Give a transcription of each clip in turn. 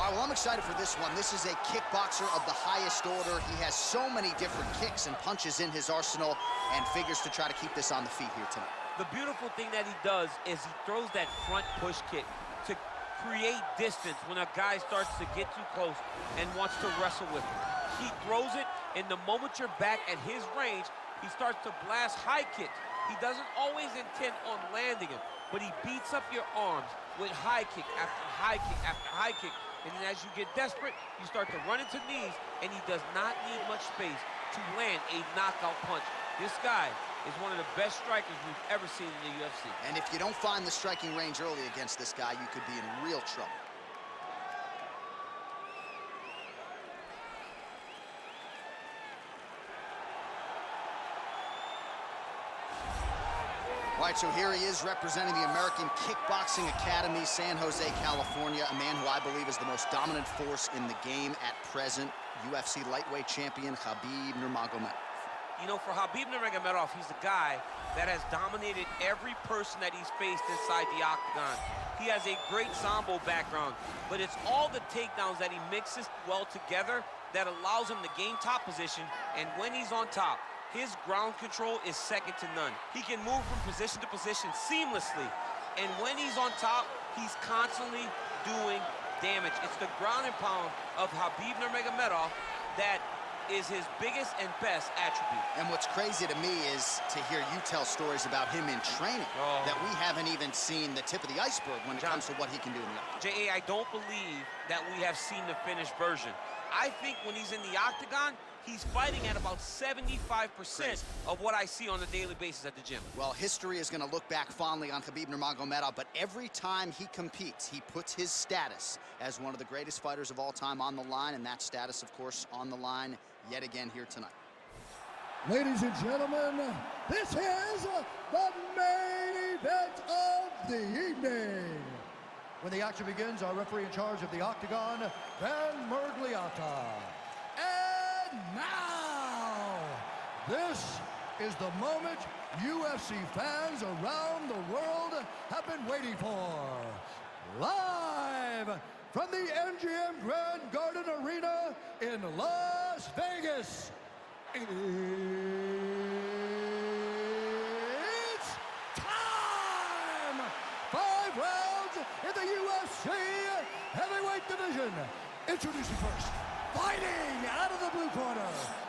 right, well, I'm excited for this one. This is a kickboxer of the highest order. He has so many different kicks and punches in his arsenal and figures to try to keep this on the feet here tonight. The beautiful thing that he does is he throws that front push kick to create distance when a guy starts to get too close and wants to wrestle with him. He throws it, and the moment you're back at his range, he starts to blast high kicks. He doesn't always intend on landing him, but he beats up your arms with high kick after high kick after high kick. And then as you get desperate, you start to run into knees, and he does not need much space to land a knockout punch. This guy is one of the best strikers we've ever seen in the UFC. And if you don't find the striking range early against this guy, you could be in real trouble. All right, so here he is representing the American Kickboxing Academy, San Jose, California, a man who I believe is the most dominant force in the game at present, UFC lightweight champion Khabib Nurmagomedov. You know, for Khabib Nurmagomedov, he's a guy that has dominated every person that he's faced inside the octagon. He has a great Sambo background, but it's all the takedowns that he mixes well together that allows him to gain top position, and when he's on top, his ground control is second to none. He can move from position to position seamlessly, and when he's on top, he's constantly doing damage. It's the ground and pound of Khabib Nurmagomedov that is his biggest and best attribute. And what's crazy to me is to hear you tell stories about him in training that we haven't even seen the tip of the iceberg when it comes to what he can do in the octagon. J.A., I don't believe that we have seen the finished version. I think when he's in the octagon, he's fighting at about 75% of what I see on a daily basis at the gym. Well, history is going to look back fondly on Khabib Nurmagomedov, but every time he competes, he puts his status as one of the greatest fighters of all time on the line, and that status, of course, on the line yet again here tonight. Ladies and gentlemen, this is the main event of the evening. When the action begins, our referee in charge of the octagon, Van Mergliata. And now, this is the moment UFC fans around the world have been waiting for. Live from the MGM Grand Garden Arena in Las Vegas, it's time! 5 rounds in the UFC heavyweight division. Introducing first, fighting out of the blue corner.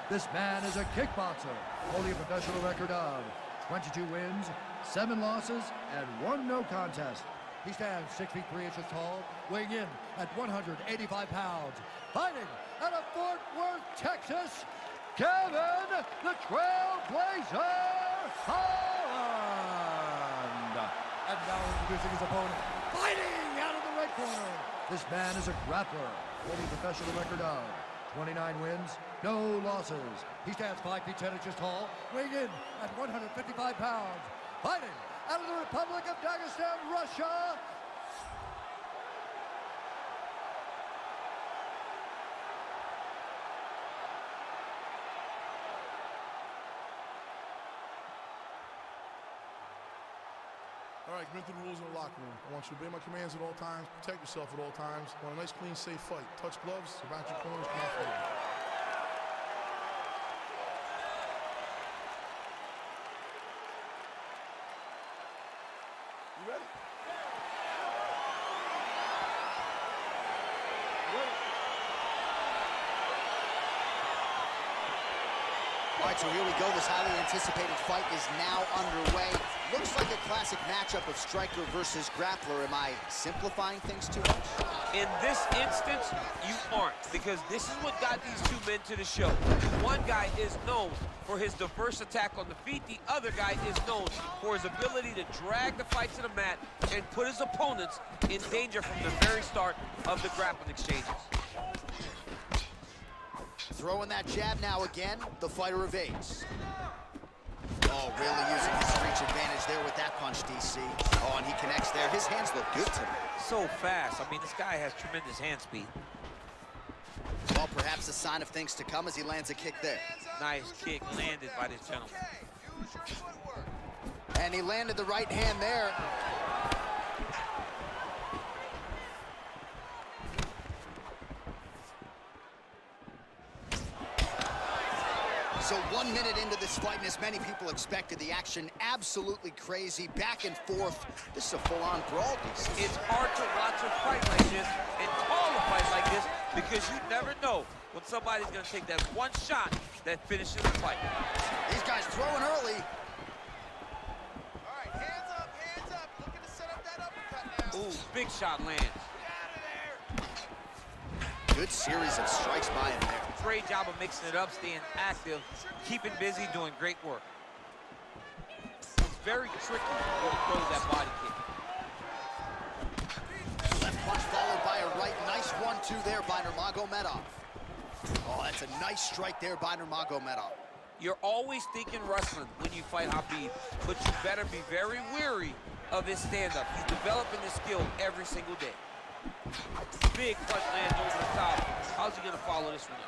This man is a kickboxer, holding a professional record of 22 wins, 7 losses, and 1 no contest. He stands 6 feet 3 inches tall, weighing in at 185 pounds. Fighting out of Fort Worth, Texas, Kevin the Trailblazer Holland. And now introducing his opponent, fighting out of the right corner. This man is a grappler, holding a professional record of 29 wins, no losses. He stands 5 feet 10 inches tall, weighing in at 155 pounds. Fighting out of the Republic of Dagestan, Russia, All right, commit to the rules in the locker room. I want you to obey my commands at all times, protect yourself at all times. I want a nice, clean, safe fight. Touch gloves, surround your corners, come out forward. You ready? All right, so here we go. This highly anticipated fight is now underway. Looks like a classic matchup of striker versus grappler. Am I simplifying things too much? In this instance, you aren't, because this is what got these two men to the show. One guy is known for his diverse attack on the feet. The other guy is known for his ability to drag the fight to the mat and put his opponents in danger from the very start of the grappling exchanges. Throwing that jab now again, the fighter evades. Oh, really using his reach advantage there with that punch, DC. Oh, and he connects there. His hands look good to me. So fast. I mean, this guy has tremendous hand speed. Well, perhaps a sign of things to come as he lands a kick there. Nice kick landed by this gentleman. And he landed the right hand there. So 1 minute into this fight, and as many people expected, the action absolutely crazy, back and forth. This is a full-on brawl. It's hard to watch a fight like this and call a fight like this because you never know when somebody's going to take that one shot that finishes the fight. These guys throwing early. All right, hands up, looking to set up that uppercut now. Ooh, big shot lands. Good series of strikes by him there. Great job of mixing it up, staying active, keeping busy, doing great work. It's very tricky when he throws that body kick. Left punch followed by a right. Nice 1-2 there by Nurmagomedov. Oh, that's a nice strike there by Nurmagomedov. You're always thinking wrestling when you fight Khabib, but you better be very wary of his stand-up. He's developing this skill every single day. Big punch lands over the top. How's he gonna follow this one up?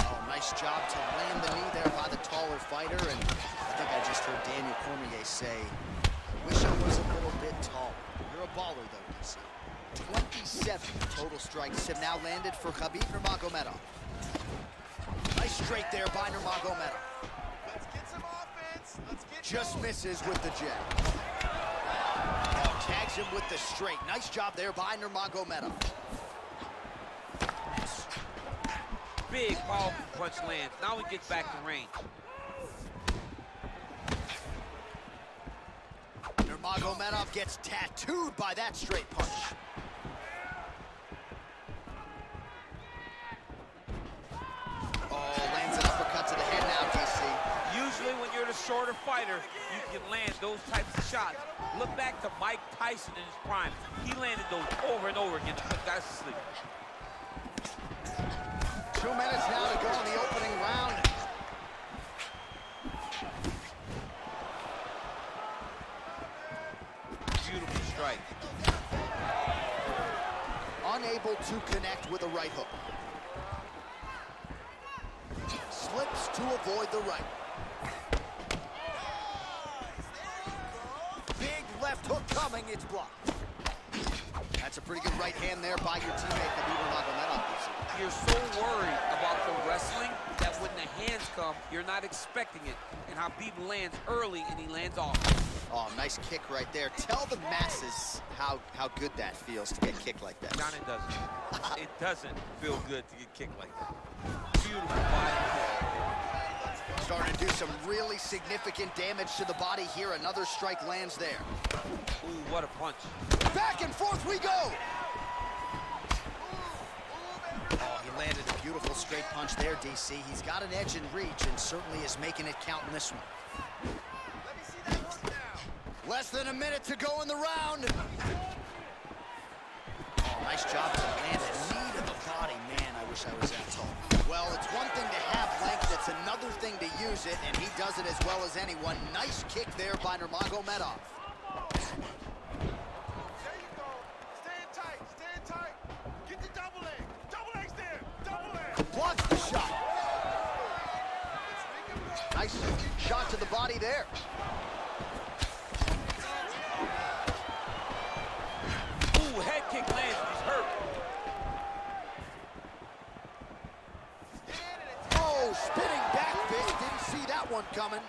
Oh, nice job to land the knee there by the taller fighter. And I think I just heard Daniel Cormier say, I wish I was a little bit taller. You're a baller, though, DC. 27 total strikes have now landed for Khabib Nurmagomedov. Nice straight there by Nurmagomedov. Let's get some offense. Just misses with the jab. Oh, tags him with the straight. Nice job there by Nurmagomedov. Big, powerful punch lands. Now he gets back to range. Nurmagomedov gets tattooed by that straight punch. Oh, lands an uppercut to the head now, DC. Usually when you're the shorter fighter, you can land those types of shots. Look back to Mike Tyson in his prime. He landed those over and over again to put guys to sleep. 2 minutes now to go in the opening round. Beautiful strike. Unable to connect with a right hook. Slips to avoid the right. Big left hook coming, it's blocked. That's a pretty good right hand there by your teammate, Khabib Nurmagomedov. You're so worried about the wrestling that when the hands come, you're not expecting it. And Khabib lands early and he lands off. Oh, nice kick right there. Tell the masses how good that feels to get kicked like that. John, it doesn't. It doesn't feel good to get kicked like that. Beautiful body kick. Starting to do some really significant damage to the body here. Another strike lands there. Ooh, what a punch. Back and forth we go. Oh, he landed a beautiful straight punch there, DC. He's got an edge in reach and certainly is making it count in this one. Let me see that hook now. Less than a minute to go in the round. Oh, nice job to land a knee to the body. Man, I wish I was that tall. Well, it's one thing to have length, it's another thing to use it, and he does it as well as anyone. Nice kick there by Nurmagomedov. There you go. Stand tight. Get the double leg. Double legs there. Double leg. Blocks the shot. Nice shot to the body there. Ooh, head kick lands. He's hurt. Oh, spinning back fist. Didn't see that one coming.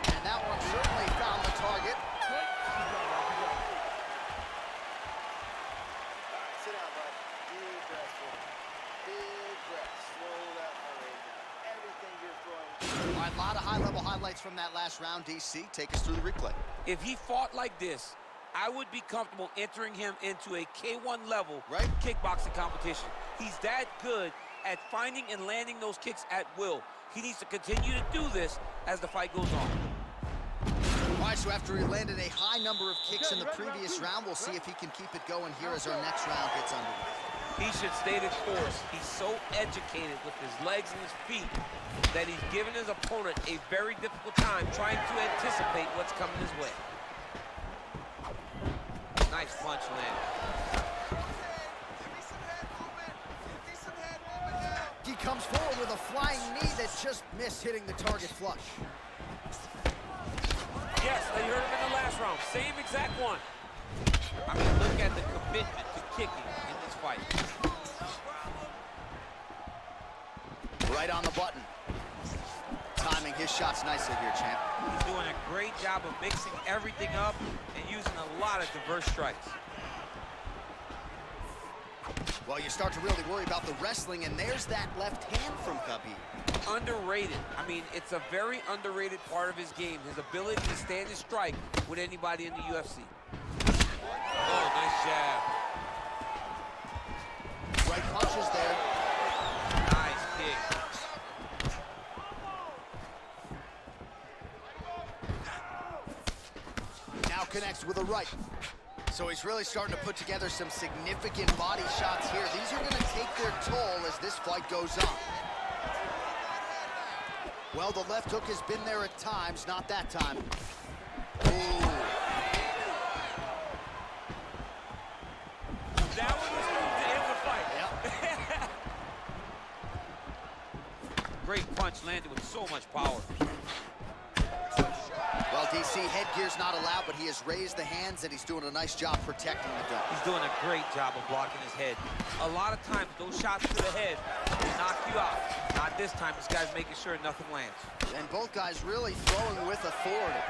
And that one certainly found the target. Sit down, bud. Deep breath, sir. Big breath. Slow that heart rate down. Everything you're throwing. All right, a lot of high-level highlights from that last round, DC. Take us through the replay. If he fought like this, I would be comfortable entering him into a K1 level Right. kickboxing competition. He's that good at finding and landing those kicks at will. He needs to continue to do this as the fight goes on. All right, so after he landed a high number of kicks in the previous round, we'll see if he can keep it going here as our next round gets underway. He should stay the course. He's so educated with his legs and his feet that he's given his opponent a very difficult time trying to anticipate what's coming his way. Nice punch land. He comes forward with a flying knee that just missed hitting the target flush. Yes, they heard him in the last round. Same exact one. I mean, look at the commitment to kicking in this fight. Right on the button. Timing his shots nicely here, champ. He's doing a great job of mixing everything up and using a lot of diverse strikes. Well, you start to really worry about the wrestling, and there's that left hand from Khabib. Underrated. I mean, it's a very underrated part of his game, his ability to stand and strike with anybody in the UFC. Oh, nice jab. Right punches there. Nice kick. Now connects with a right. So he's really starting to put together some significant body shots here. These are going to take their toll as this fight goes on. Well, the left hook has been there at times, not that time. Ooh. That one was to end the fight. Yep. Great punch landed with so much power. Well, DC, headgear's not allowed, but he has raised the hands, and he's doing a nice job protecting the dome. He's doing a great job of blocking his head. A lot of times, those shots to the head will knock you out. Not this time. This guy's making sure nothing lands. And both guys really throwing with authority.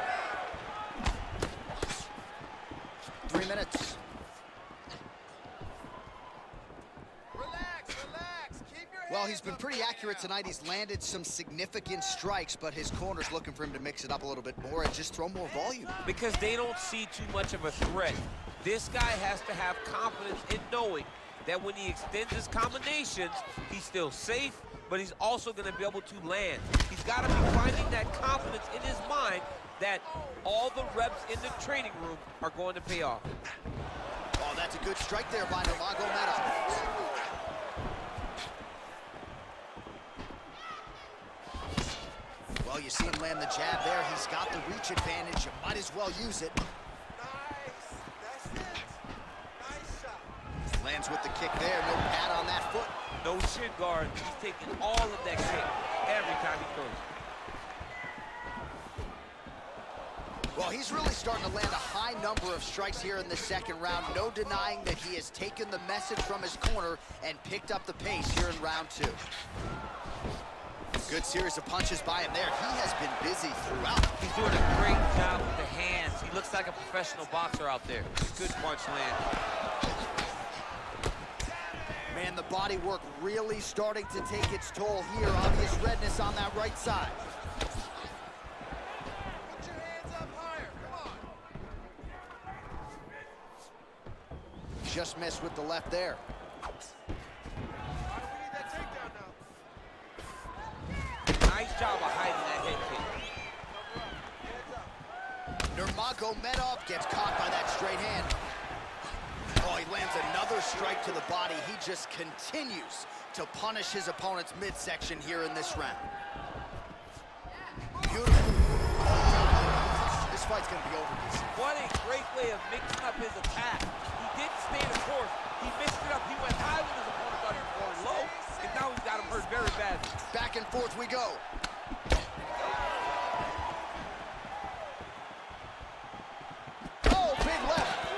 3 minutes. Well, he's been pretty accurate tonight. He's landed some significant strikes, but his corner's looking for him to mix it up a little bit more and just throw more volume. Because they don't see too much of a threat. This guy has to have confidence in knowing that when he extends his combinations, he's still safe, but he's also going to be able to land. He's got to be finding that confidence in his mind that all the reps in the training room are going to pay off. Oh, that's a good strike there by Nurmagomedov. Well, you see him land the jab there. He's got the reach advantage. You might as well use it. Nice. That's it. Nice shot. Lands with the kick there. No pad on that foot. No shin guard. He's taking all of that kick every time he throws. Well, he's really starting to land a high number of strikes here in the second round. No denying that he has taken the message from his corner and picked up the pace here in round 2. Good series of punches by him there. He has been busy throughout. He's doing a great job with the hands. He looks like a professional boxer out there. Good punch land. Man, the body work really starting to take its toll here. Obvious redness on that right side. Put your hands up higher. Come on. Just missed with the left there. All right, we need that takedown now. Nice job of hiding that head kick. Nurmagomedov gets caught by that straight hand. Oh, he lands another strike to the body. He just continues to punish his opponent's midsection here in this round. Beautiful. This fight's gonna be over, DC. What a great way of mixing up his attack. He didn't stay the course. He mixed it up. He went high when his opponent thought he was going low, and now he's got him hurt very badly. Back and forth we go. Oh, big left.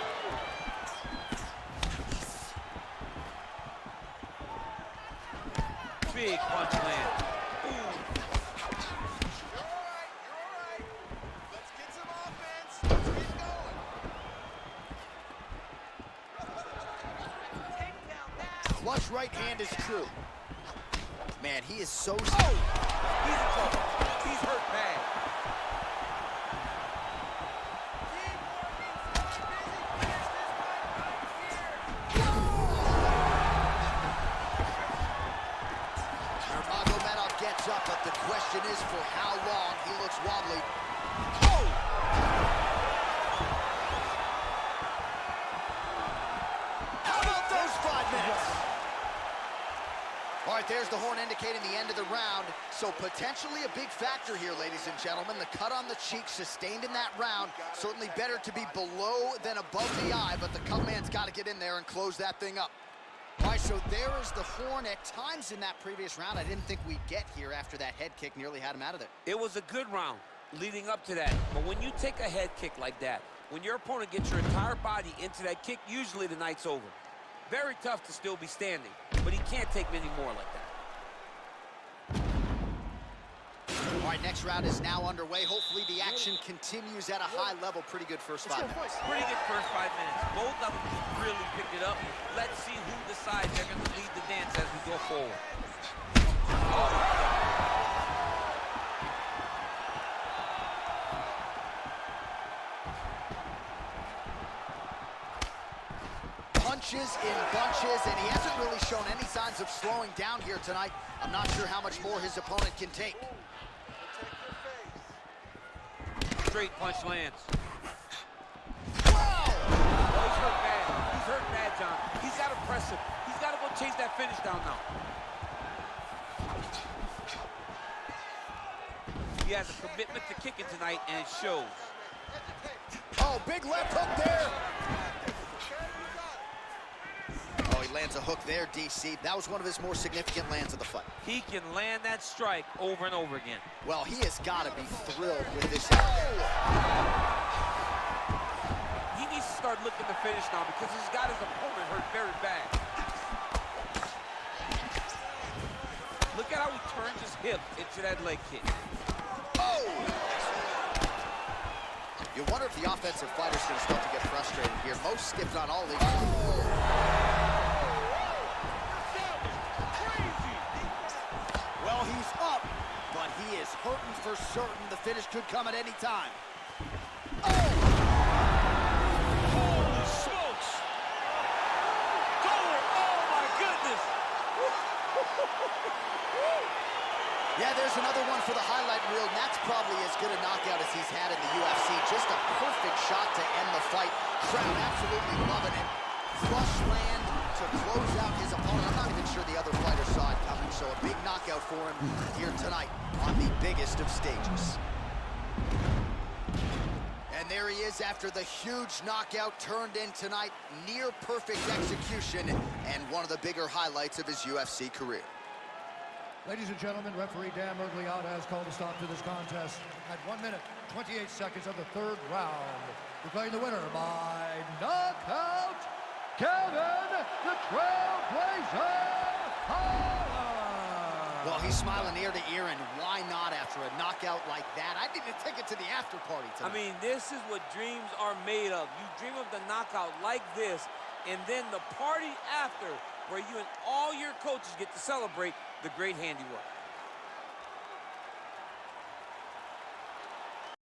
Big punch land. Ooh. You're all right. Let's get some offense. Let's get going. Takedown now. Flush right hand is true. Man, he is so... Oh! He's in trouble. He's hurt bad. Nurmagomedov gets up, but the question is for how long. He looks wobbly. Oh! How about those 5 minutes? All right, there's the horn indicating the end of the round. So potentially a big factor here, ladies and gentlemen. The cut on the cheek sustained in that round. Certainly better to be below than above the eye, but the cut man's got to get in there and close that thing up. All right, so there is the horn. At times in that previous round, I didn't think we'd get here after that head kick nearly had him out of there. It was a good round. leading up to that. But when you take a head kick like that, when your opponent gets your entire body into that kick, usually the night's over. Very tough to still be standing, but he can't take many more like that. All right, next round is now underway. Hopefully the action continues at a high level. Pretty good first 5 minutes. Pretty good first 5 minutes. Both of them really picked it up. Let's see who decides they're going to lead the dance as we go forward. Punches in bunches, and he hasn't really shown any signs of slowing down here tonight. I'm not sure how much more his opponent can take. Straight punch lands. Wow! Oh, he's hurt bad. He's hurt bad, John. He's got to press him. He's got to go chase that finish down now. He has a commitment to kicking tonight, and it shows. Oh, big left hook there. Oh, he lands a hook there, DC. That was one of his more significant lands of the fight. He can land that strike over and over again. Well, he has got to be thrilled with this. He needs to start looking to finish now because he's got his opponent hurt very bad. Look at how he turns his hip into that leg kick. Oh! You wonder if the offensive fighter's going to start to get frustrated here. Most skipped on all leagues. Well, he's up, but he is hurting for certain. The finish could come at any time. Oh! Holy smokes! Oh my goodness! Yeah, there's another one for the highlight reel, and that's probably as good a knockout as he's had in the UFC. Just a perfect shot to end the fight. Crowd absolutely loving it. Flush land to close out his opponent. I'm not even sure the other fighter saw it coming, so a big knockout for him here tonight on the biggest of stages. And there he is after the huge knockout turned in tonight. Near perfect execution and one of the bigger highlights of his UFC career. Ladies and gentlemen, referee Dan Mergliotta has called a stop to this contest at 1 minute, 28 seconds of the third round. Declaring the winner by knockout, Kevin the Trailblazer Holland. Well, he's smiling ear to ear, and why not after a knockout like that? I need a ticket to the after party tonight. I mean, this is what dreams are made of. You dream of the knockout like this, and then the party after, where you and all your coaches get to celebrate the great handiwork.